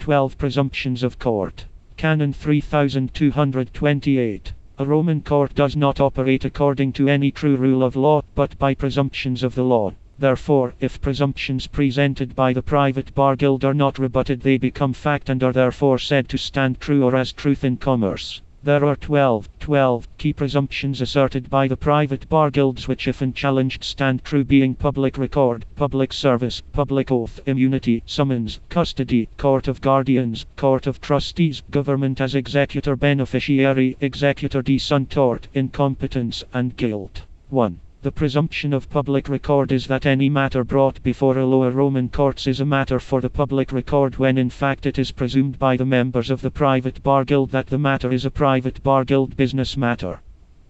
12 Presumptions of Court. Canon 3228. A Roman court does not operate according to any true rule of law, but by presumptions of the law. Therefore, if presumptions presented by the private bar guild are not rebutted, they become fact and are therefore said to stand true or as truth in commerce. There are 12 key presumptions asserted by the private bar guilds which, if unchallenged, stand true, being public record, public service, public oath, immunity, summons, custody, court of guardians, court of trustees, government as executor, beneficiary, executor de sunt tort, incompetence, and guilt. 1. The presumption of public record is that any matter brought before a lower Roman courts is a matter for the public record, when in fact it is presumed by the members of the private bar guild that the matter is a private bar guild business matter.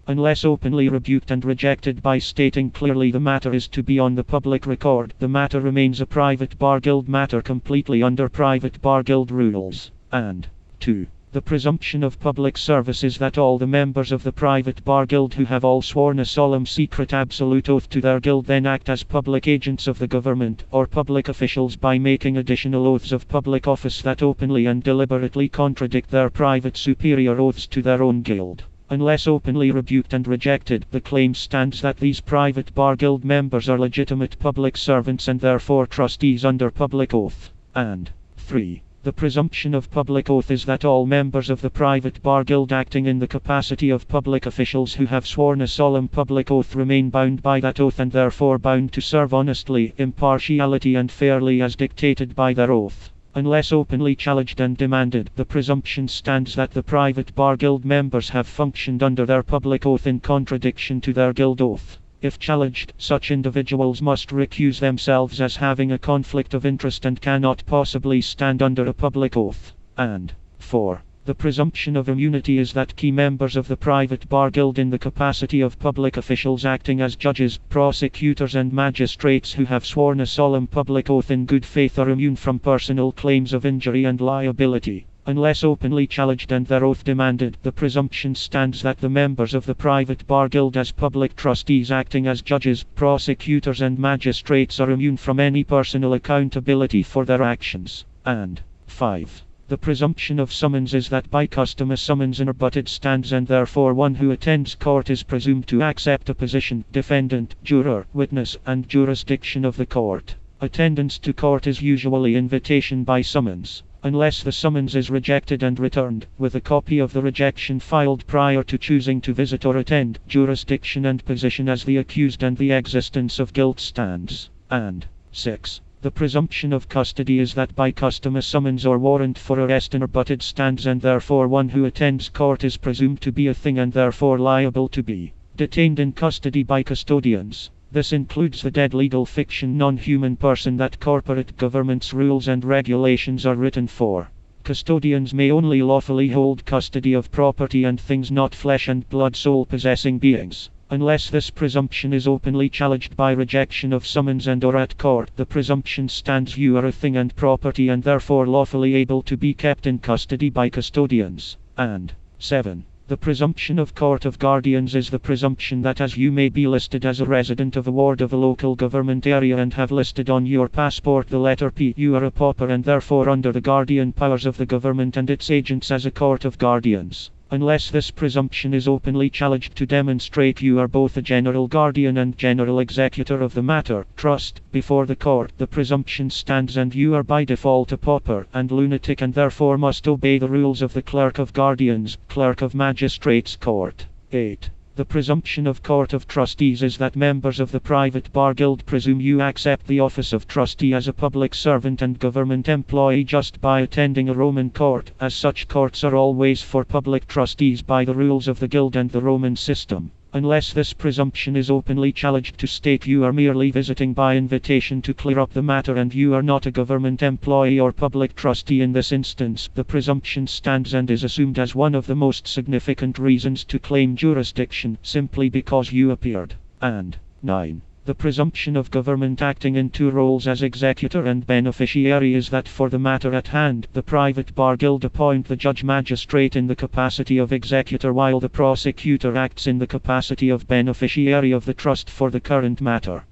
Unless openly rebuked and rejected by stating clearly the matter is to be on the public record, the matter remains a private bar guild matter completely under private bar guild rules. And 2. The presumption of public service is that all the members of the private bar guild who have all sworn a solemn secret absolute oath to their guild then act as public agents of the government, or public officials, by making additional oaths of public office that openly and deliberately contradict their private superior oaths to their own guild. Unless openly rebuked and rejected, the claim stands that these private bar guild members are legitimate public servants and therefore trustees under public oath. And 3. The presumption of public oath is that all members of the private bar guild acting in the capacity of public officials who have sworn a solemn public oath remain bound by that oath and therefore bound to serve honestly, impartially and fairly as dictated by their oath. Unless openly challenged and demanded, the presumption stands that the private bar guild members have functioned under their public oath in contradiction to their guild oath. If challenged, such individuals must recuse themselves as having a conflict of interest and cannot possibly stand under a public oath. And 4. The presumption of immunity is that key members of the private bar guild in the capacity of public officials acting as judges, prosecutors and magistrates who have sworn a solemn public oath in good faith are immune from personal claims of injury and liability. Unless openly challenged and their oath demanded, the presumption stands that the members of the private bar guild as public trustees acting as judges, prosecutors and magistrates are immune from any personal accountability for their actions. And 5. The presumption of summons is that by custom a summons unrebutted stands and therefore one who attends court is presumed to accept a position, defendant, juror, witness, and jurisdiction of the court. Attendance to court is usually invitation by summons. Unless the summons is rejected and returned, with a copy of the rejection filed prior to choosing to visit or attend, jurisdiction and position as the accused and the existence of guilt stands. And 6. The presumption of custody is that by custom a summons or warrant for arrest unrebutted stands and therefore one who attends court is presumed to be a thing and therefore liable to be detained in custody by custodians. This includes the dead legal fiction non-human person that corporate government's rules and regulations are written for. Custodians may only lawfully hold custody of property and things, not flesh and blood soul-possessing beings. Unless this presumption is openly challenged by rejection of summons and or at court, the presumption stands you are a thing and property and therefore lawfully able to be kept in custody by custodians. And 7. The presumption of court of guardians is the presumption that as you may be listed as a resident of a ward of a local government area and have listed on your passport the letter P, you are a pauper and therefore under the guardian powers of the government and its agents as a court of guardians. Unless this presumption is openly challenged to demonstrate you are both a general guardian and general executor of the matter, trust, before the court, the presumption stands and you are by default a pauper and lunatic and therefore must obey the rules of the clerk of guardians, clerk of magistrates court. 8. The presumption of court of trustees is that members of the private bar guild presume you accept the office of trustee as a public servant and government employee just by attending a Roman court, as such courts are always for public trustees by the rules of the guild and the Roman system. Unless this presumption is openly challenged to state you are merely visiting by invitation to clear up the matter and you are not a government employee or public trustee in this instance, the presumption stands and is assumed as one of the most significant reasons to claim jurisdiction, simply because you appeared. And 9. The presumption of government acting in two roles as executor and beneficiary is that for the matter at hand, the private bar guild appoint the judge magistrate in the capacity of executor while the prosecutor acts in the capacity of beneficiary of the trust for the current matter.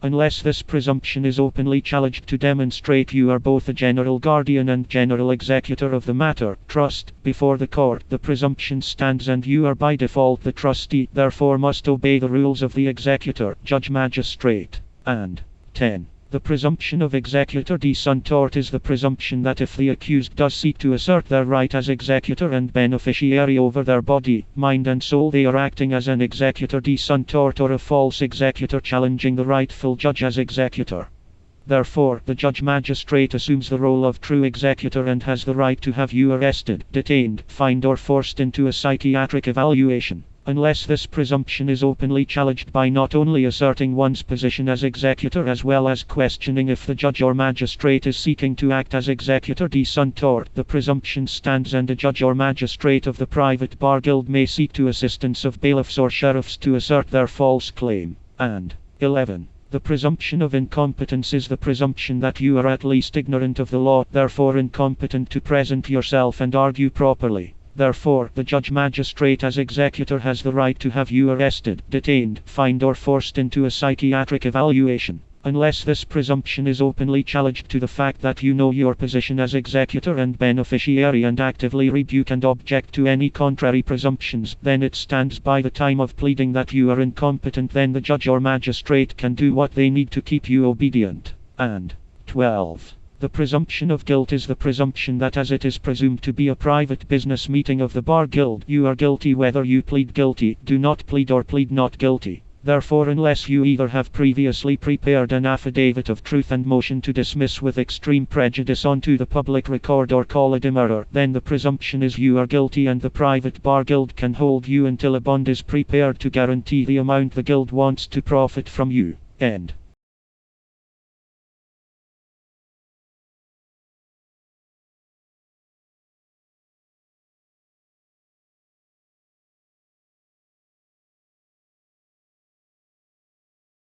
unless this presumption is openly challenged to demonstrate you are both a general guardian and general executor of the matter, trust, before the court, the presumption stands and you are by default the trustee, therefore must obey the rules of the executor, judge magistrate. And 10. The presumption of executor de suntort is the presumption that if the accused does seek to assert their right as executor and beneficiary over their body, mind and soul, they are acting as an executor de suntort or a false executor challenging the rightful judge as executor. Therefore, the judge magistrate assumes the role of true executor and has the right to have you arrested, detained, fined or forced into a psychiatric evaluation. Unless this presumption is openly challenged by not only asserting one's position as executor as well as questioning if the judge or magistrate is seeking to act as executor de suntort, the presumption stands and a judge or magistrate of the private bar guild may seek to assistance of bailiffs or sheriffs to assert their false claim. And 11. The presumption of incompetence is the presumption that you are at least ignorant of the law, therefore incompetent to present yourself and argue properly. Therefore, the judge magistrate as executor has the right to have you arrested, detained, fined or forced into a psychiatric evaluation. Unless this presumption is openly challenged to the fact that you know your position as executor and beneficiary and actively rebuke and object to any contrary presumptions, then it stands by the time of pleading that you are incompetent, then the judge or magistrate can do what they need to keep you obedient. And 12. The presumption of guilt is the presumption that as it is presumed to be a private business meeting of the bar guild, you are guilty whether you plead guilty, do not plead or plead not guilty. Therefore, unless you either have previously prepared an affidavit of truth and motion to dismiss with extreme prejudice onto the public record or call a demurrer, then the presumption is you are guilty and the private bar guild can hold you until a bond is prepared to guarantee the amount the guild wants to profit from you. End.